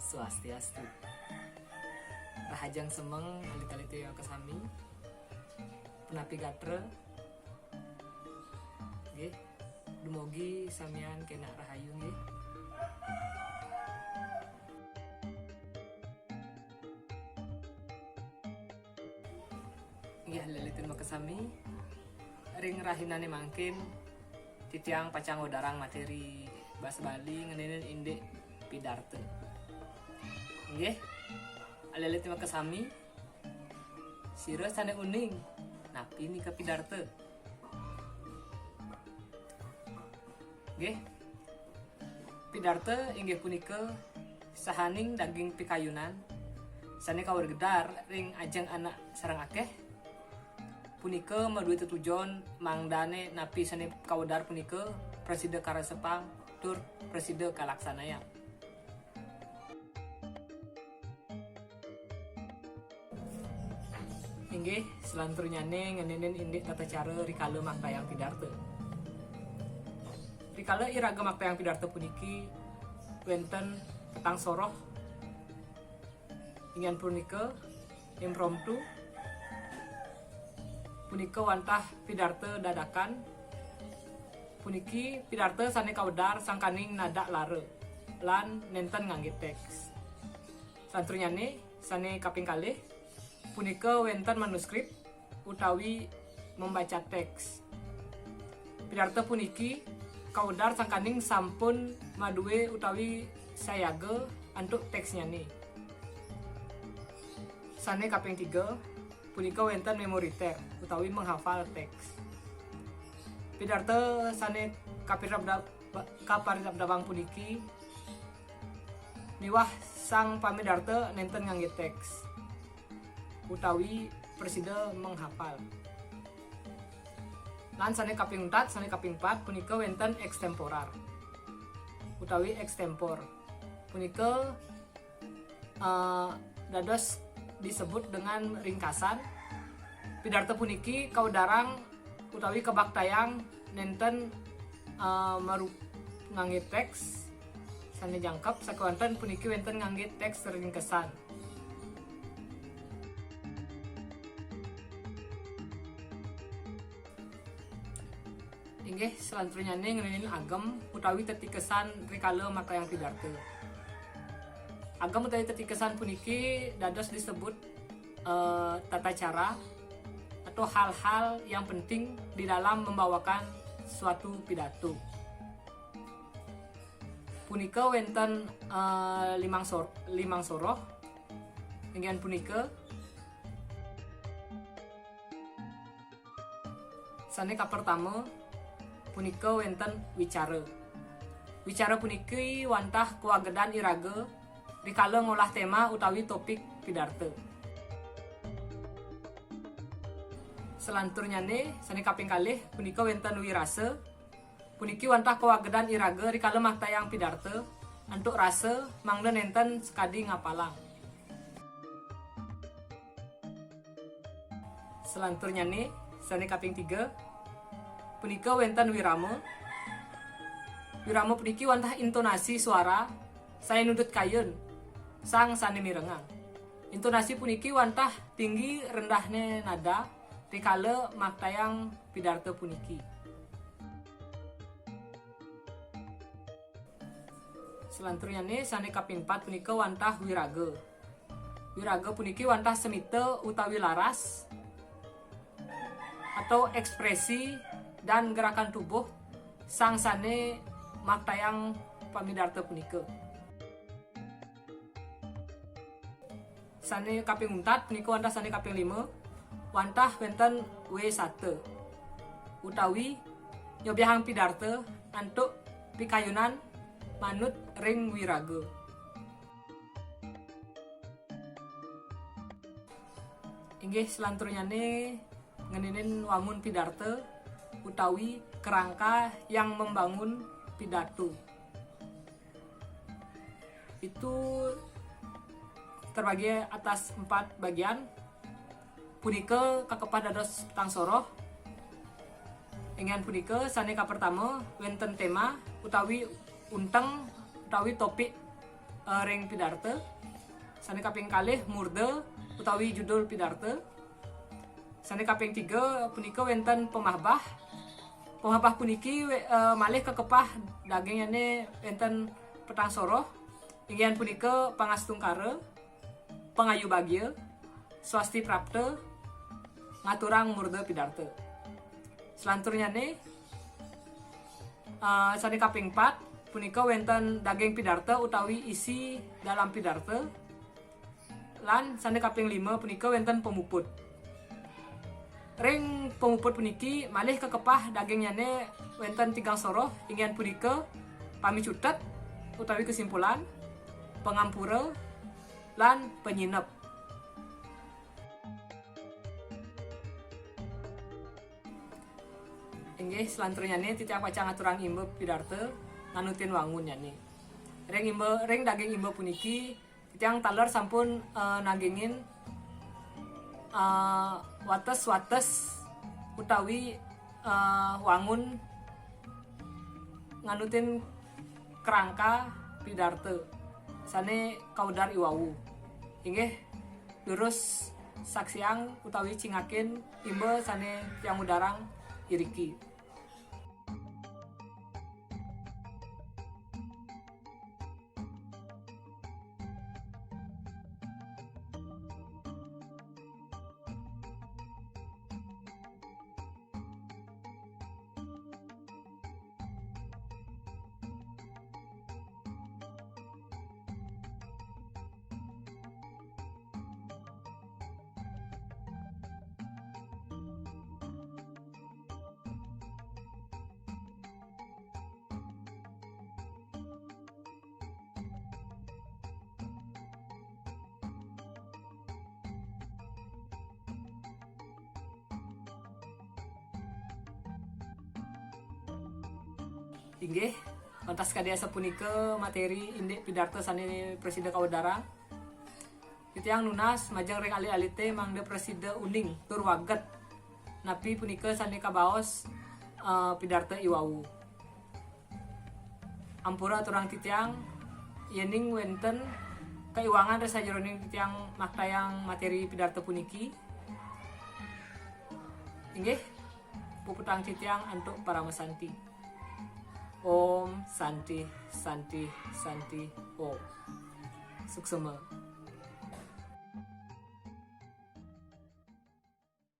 Swastiastu. Rahajang semeng alit-alit yang kesami. Penapi gatre. Nggih. Dumugi samian kena rahayu nggih. Nggih lilitin makasami. Ring rahinane mangkin titiang pacang odarang materi bahasa Bali ngenenin indek pidarte. Nggih. Alilit makasami. Sira sane uning. Napi ni ka pidarte. Nggih. Pidarte inggih punika sahaning daging pikayunan sane kawur gedar ring ajeng anak sareng akeh. Punika maduwe tujuan mangdane napi sane kawedar punika preside karesepang tur preside kalaksanaya. Inggih selanturnyane ngenenin indik tata cara rikala maktayang pidarte. Rikala iraga maktayang pidarte puniki wenten petang soroh ingin punika impromptu punika wantah pidarte dadakan puniki pidarte sane kawedar sangkaning nada lare lan nenten ngangge teks. Santurnyane sane kaping kalih punika wenten manuskrip utawi membaca teks. Pidarte puniki kawedar sangkaning sampun maduwe utawi sayaga antuk teksnya nih. Sane kaping 3 punika wenten memoriter utawi menghafal teks. Pidarte sane kaparidabdabang puniki miwah sang pamidarte nenten ngangge teks utawi preside menghafal. Lan sane kaping 4 punika wenten extemporar utawi extempor. Punika dados disebut dengan ringkasan. Pidarte puniki kawedarang utawi kebaktayang nenten ngangge teks sane jangkep sakewanten puniki wenten ngangge teks ringkesan. Inggih selanjutnya ngenenin agam utawi tetikesan rikala maktayang pidarte. Agam utawi tetikesan puniki dados disebut tata cara atau hal-hal yang penting di dalam membawakan suatu pidato. Punika wenten limang soroh ingin punika sane kapertama punika wenten wicara. Wicara puniki wantah kuagedan iraga rikala ngolah tema utawi topik pidarte. Selanturnyane sane kaping kalih punika wenten wirase. Puniki wantah kuagedan iraga rikala maktayang pidarte antuk rase mangda nenten sekadi ngapalang. Selanturnyane sane kaping 3 punika wenten wirama. Wirama puniki wantah intonasi suara saya nudut kayun sang sane mirengang. Intonasi puniki wantah tinggi rendahne nada rikala maktayang pidarte puniki. Selanturnyane sane kaping 4 punika wantah wiraga. Wiraga puniki wantah semite utawi laras atau ekspresi dan gerakan tubuh sang sane maktayang pamidarte punika. Sane kaping 4 punika wantah sane kaping 5 wantah wenten W1 utawi nyobyahang pidarte antuk pikayunan manut ring wiraga. Inggih selanturnyane ngenenin wamun pidarte utawi kerangka yang membangun pidato. Itu terbagi atas 4 bagian. Punika kakepah dados petang soroh. Ingin punika sane ka pertama wenten tema utawi unteng utawi topik ring pidarte. Sane kaping kalih murde utawi judul pidarte. Sane kaping 3 punika wonten pemahbah. Pemahbah puniki malih kekepah dagingane wonten petang soroh. Inggihan punika pangastungkara, pengayu bagya, swasti prapta, ngaturang murde pidarte. Selanturnya nih sane kaping 4 punika wonten daging pidarte utawi isi dalam pidarte. Lan sane kaping 5 punika wonten pemuput. Ring pemuput puniki malih kekepah dagingyane wonten 3 soroh inggihan punika pamicutet utawi kesimpulan, pengampura, lan penyinep. Inggih selanturnya nih titiak waca ngaturang imbe pidarte nganutin wangun yani. Ring daging imbe puniki titiang taler sampun nagingin wates utawi wangun nganutin kerangka pidarte sane kaudar iwawu. Inggih lurus saksiang utawi cingakin imbe sane tiang udarang iriki. Inggih lantas kadaya sapunika materi indek pidarte sane presiden kaudara. Titiang nunas majang ring ali-ali teh mangde presiden uning tur waget. Napi punika sane kabaos pidarte iwawu. Ampura turang titiang yening wenten kaiwangan resa jeroning titiang maktayang materi pidarte puniki. Inggih puputang titiang antuk para mesanti. Om Santi Santi Santi Om Suksema.